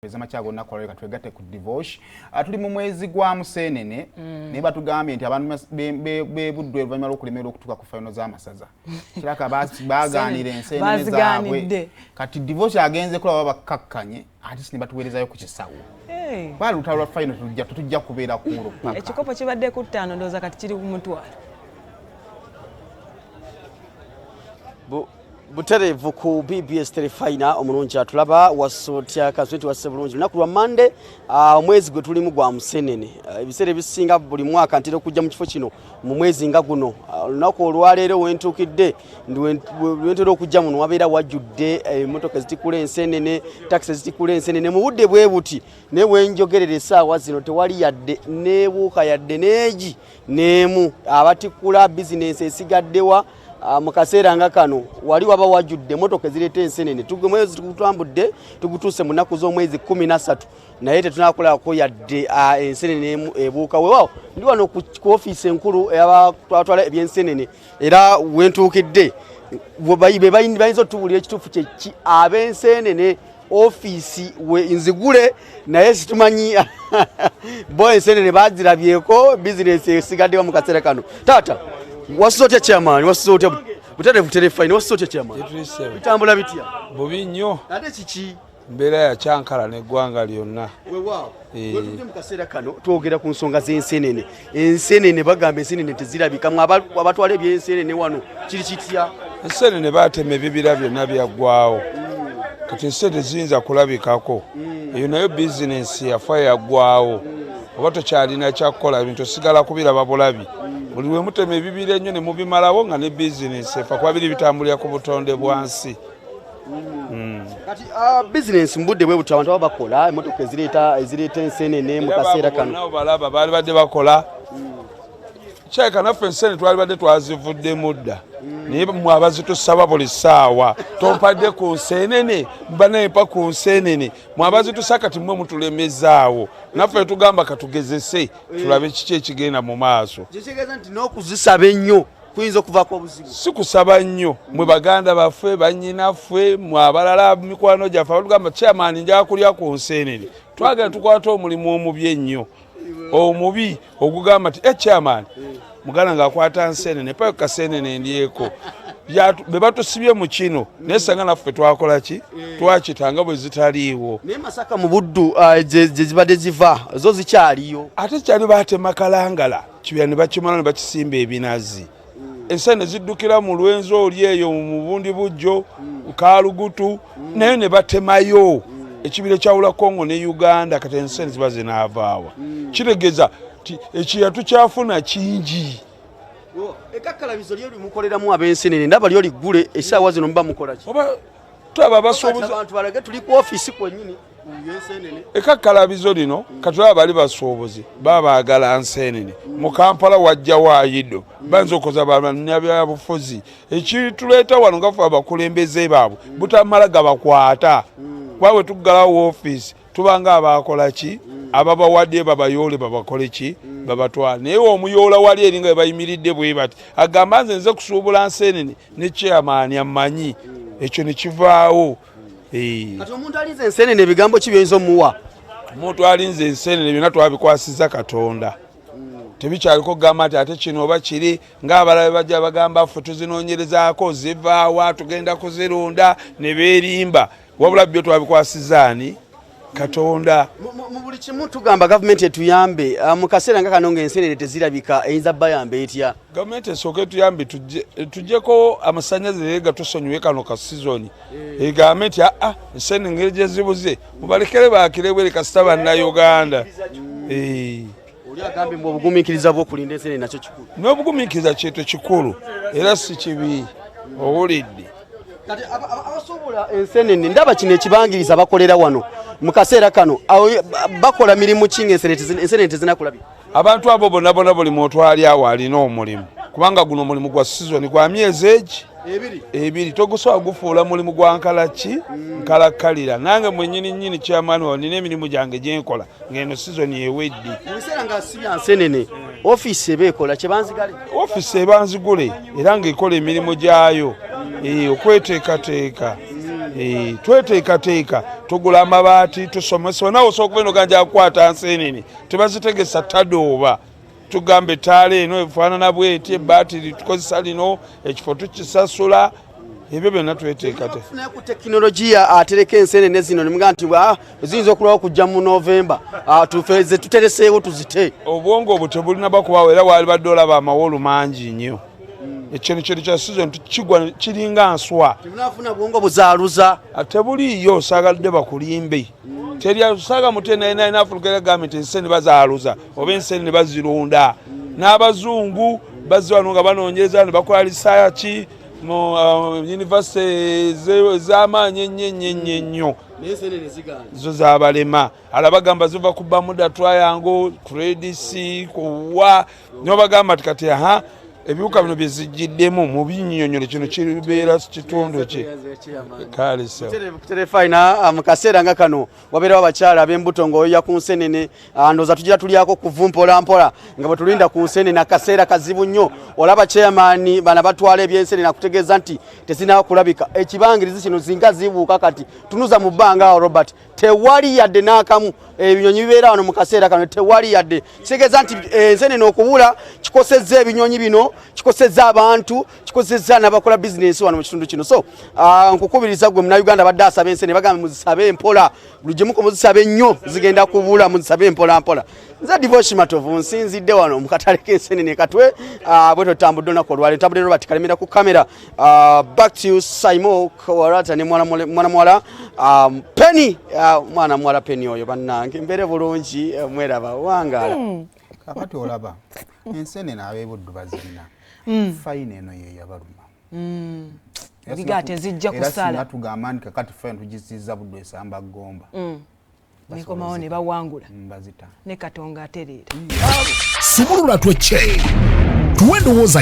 Machago nakoleka twegatte ku divorce tuli mu mwezi gwa musenene ne batugambye nti abantu beebuddwe oluvannyuma lw'okulemerera okutuuka ku final z'amasaza kiraka baganira ensenene zaabwe kati divorce agenze kulaba bakkakkanye ate ne batuweerezayo ku kisawo bali lutalo lwa final tujja kubeera kulo ekikopo kibadde ku ttaano ndowooza kati kiri ku mutwalo buterevu ku BBS Telefina omulungi atulaba wasotya kazweti wasse bulungi lunaku lwa Monday omwezi gwe tulimu gwa musenene ebiseera ebisinga buli mwaka ntera okujja mu kifo kino mu mwezi nga guno lunaku olwaleero wentukidde wentera okujja muno wabeera wajjudde emmotoka ezitikula ensenene taxi ezitikula ensenene mu budde bwe buti ne wenjogerera essaawa zino tewali yadde neebuuka yadde neegi neemu abatikula bizinensi esigaddewa mu kaseera nga kano wali waba wajjudde motoka ezireeta ensenene mwezi tutambudde tugutuuse mu nnaku z'omwezi 13 naye tetunakolako yadde ensenene ebuuka weewaawo ndi wano ku ofiisi enkulu ey'abatwala ebyensenene era wentuukidde bayinza otubuulira ekituufu kyeki ab'ensenene ofiisi we nzigule naye situmanyi bo ensenene bazirabyeko bizinesi esigaddewa mu kaseera kano taata wasotya chairman wasotya buterevu Telefina wasotya chairman bitambula bitya bubi nnyo ate kiki mbeera ya kyankala n'eggwanga lyonna weewaawo wetutte mu kaseera kano twogera ku nsonga z'ensenene ensenene bagamba ensenene tezirabikamu abatwala ebyensenene wano kiri kitya ensenene baatema ebibira byonna byaggwawo kati ensenene ziyinza kulabikako eyo nayo bizinensi yafa yaggwawo oba tokyalina kyakkola bintu osigala kubiraba bulabi buli we mutema ebibira ennyo ne mubimalawo nga ne bizinensi efa kuba biri bitambulira ku butonde bwansi kati bizinensi mu budde bwe buti abantu aba bakola emmotoka ezireeta ensenene mu kaseera kano nabo balaba baali badde bakola kyeka naffe ensenene twali badde twazivudde mudda naye mwabazitusaba buli ssaawa tompadde ku nsenene mbaneepa ku nsenene mwabazitusa kati mmwe mutulemezaawo naffe tugamba katugezese tulabe kiki ekigenda mu maaso kitegeeza nti n'okuzisaba ennyo kuyinza okuvaako obuzibu si kusaba nnyo mwe baganda baffe bannyinaffe mwe abalala mikwano gyaffe abatugamba chairman njala kulya ku nsenene twagala tukwata omulimu omubi ennyo omubi ogugamba nti chairman muganda ng'akwata nsenene payo kasenene endyeko be batusibye mu kino naye sanga naffe twakola ki twakitanga bwe zitaliiwo naye Masaka mu buddu gye zibadde ziva zo zikyaliyo ate kyali baatema kalangala kibya ne bakimala ne bakisimba ebinazi ensenene ziddukira mu lwenzo oli eyo mu bundi bujjo kaalugutu naye ne batemayo ekibira kyawula Kongo ne Uganda kati ensenene ziba zinaavaawa kitegeeza ekiya tukyafuna kingi ekakkalabizo lyo limukoleramu ab'ensenene ndaba lyo liggule essaawa zino muba mukola ki oba tulaba abasuubuzi abantu balage tuli ku ofiisi kwennyini yensenene ekakkalabizo lino katulaba bali basuubuzi baba baagala nsenene mu Kampala wajja waayido banza okoza bannabyabufuzi ekituleeta wano ngafe abakulembeze baabwe butamala gabakwata bwawe tuggalawo ofiisi tubanga abakola ki ababawadde babayole babakole ki babatwala naye omuyoola wali eringa bwe bayimiridde bwe bati agamba nze kusuubula nsenene ne chairman amanyi ekyo ne kivaawo kati omuntu alinze ensenene ebigambo ki by'oyinza omuwa omuntu alinze ensenene byonna twabikwasiza Katonda tebikyaliko kugamba nti ate kino oba kiri ng'abalala bajja bagamba ffe tuzinoonyerezaako zivaawa tugenda kuzirunda ne beerimba wabula byo twabikwasizaani Katonda mu buli kimu tugamba gavumenti etuyambe mu kaseera nga kano ng'ensenene tezirabika eyinza bayambe etya gavumenti esooke tuyambe tujjeko amasannyalaze gatusonyiwe kano ka sizoni egambe nti ensenene ngeri gye zibuze mubalekere baakire bwere kasita bannayuganda oli agambe mbu obugumiikiriza bw'okulinda ensenene nakyo kikulu n'obugumiikiriza kyetwe kikulu era si kibi owulidde kati abasuubula ensenene ndaba kino ekibangiriza bakolera wano mu kaseera kano bakola mirimu kinga ensenene tezinakulabika abantu abo bonna buli muntu ali awo alina omulimu kubanga guno omulimu gwa sizoni gwa myezi egi ebiri togusobola gufuula mulimu gwa nkalaki nkalakkalira nange mwennyini chairman wa nina emirimu gyange gyenkola ng'eno sizoni ewedde ebiseera nga sibya nsenene ofiisi eba ekola kyebanzigale ofiisi ebanzigule era ng'ekola emirimu gyayo okweteekateeka tweteekateeka tugula amabaati tusomesa nawe osobola okuba eno ganja akwata nseenene tebazitegesa tadooba tugambe ettaala eno efaanana bweti ebbaatiri tukozesa lino ekifo tukisasula ebyo byonna tweteekateeka ku tekinologiya atereka enseenene zino nemugaa nti ziyinza okulwawo kujja mu Novemba tufeze tutereseewo tuzite obwongo obwo tebulina bakubaawo era waali badde olaba amawolu mangi nnyo ekintu kyeri kya sizoni tukigwa kiringa nswa temunafuna bwongo buzaaluza tebuliiyo osaagalidde bakulimbe teryasaga mutenaina naafulukera gavumenti enseenene bazaaluza oba enseenene bazirunda n'abazungu bazze wano nga banoonyereza ne bakola lisaaki mu yunivasite ez'amaanyi ennyo zo zabalema alabagamba ziva ku Bermuda Triangle ku Red Sea kuwa nyo bagamba kati ebiwuka bino byezijiddemu mu binnyonnyole kino kibeera kitundu kye kale terefayina mu kaseera nga kano wabeerawo abakyala ab'embuto ng'oyoya ku nseenene ndooza tugira tulyako kuvu mpolampola nga bwe tulinda ku nseenene akaseera kazibu nnyo olaba chairman bana batwala ebyenseenene akutegeeza nti tezinaba kulabika ekibangirizi kino zinga zibuuka kati tunuza mu bbanga awo Robert tewali yadde n'akamu ebinyonyi bibeera wano mu kaseera kano tewali yadde kitegeeza nti enseenene okubula kikosezza ebinyonyi bino kikosezza abantu kikosezza n'abakola bizinesi wano mu kitundu kino so nkukubiriza gwe Munnayuganda badde asaba enseenene bagamba muzisabe empola buli gyemuko muzisabe nnyo zigenda kubula muzisabe empola mpola nza Divorce Matovu nsinzidde wano mu katale k'enseenene katwe bwe tutambudde olunaku olwaleero ntambudde Robert Kalemera ku kamera back to you Simon Kawarata ne mwana mwala Penny mwana mwala Penny oyo bannange mbere bulungi mweraba wangala kakati olaba enseenene ab'ebuddu bazirina fayina eno ye yabaluma bigate zijja kusala era tugamba nti kakati fayina tugizizza buddu esamba gomba nekomawo ne bawangula bazita ne Katonga atereera simulula twecce tuwe ndowooza